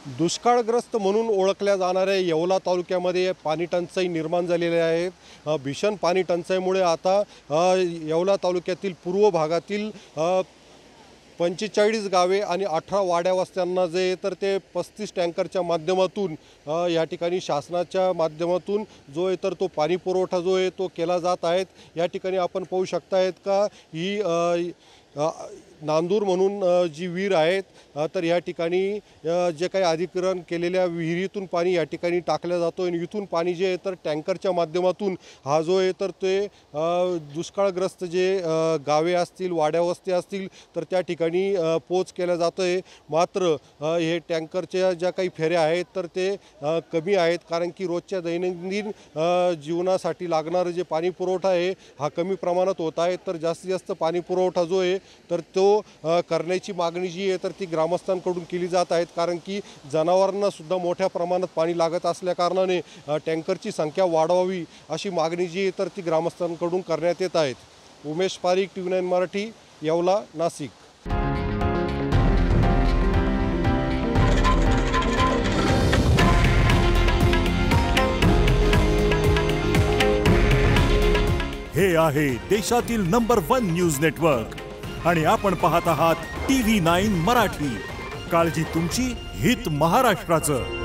दुष्काळग्रस्त म्हणून ओळखल्या जाणाऱ्या येवला तालुक्यामध्ये पाणी टंचाई निर्माण झालेली आहे। भीषण पाणी टंचाईमुळे आता येवला तालुक्यातील पूर्व भागातील 45 गावे आणि 18 वाड्या वस्त्यांना जे तर ते 35 टँकरच्या माध्यमातून या ठिकाणी शासनाच्या माध्यमातून जो आहे तर तो पाणी पुरवठा जो आहे तो केला जात आहे। या ठिकाणी आपण पाहू शकतायत का ही नांदूर म्हणून जी विहीर आहेत तर या ठिकाणी जे काही अधिग्रहण केलेल्या विहिरीतून पाणी या ठिकाणी टाकलं जातो आणि इथून पाणी जे आहे तर टँकरच्या माध्यमातून हा जो आहे तर ते दुष्काळग्रस्त जे गावे असतील वाड्या वस्ती असतील तर त्या ठिकाणी पोच केलं जातं आहे। मात्र हे टँकरच्या ज्या काही फेऱ्या आहेत तर ते कमी आहेत, कारण की रोजच्या दैनंदिन जीवनासाठी लागणारं जे पाणी पुरवठा आहे हा कमी प्रमाणात होत आहे। तर जास्तीत जास्त पाणी पुरवठा जो आहे तर तो करण्याची मागणी जी आहे तर ती ग्रामस्थांकडून केली जात आहे, कारण की जनावरांना सुद्धा मोठ्या प्रमाणात पाणी लागत असल्या कारणाने टँकरची संख्या वाढवावी अशी मागणी जी आहे तर ती ग्रामस्थांकडून करण्यात येत आहे। उमेश पारीख, TV9 मराठी, येवला, नाशिक। हे आहे देशातील नंबर 1 न्यूज नेटवर्क आणि आपण पाहत आहात TV9 मराठी। काळजी तुमची, हित महाराष्ट्राचं।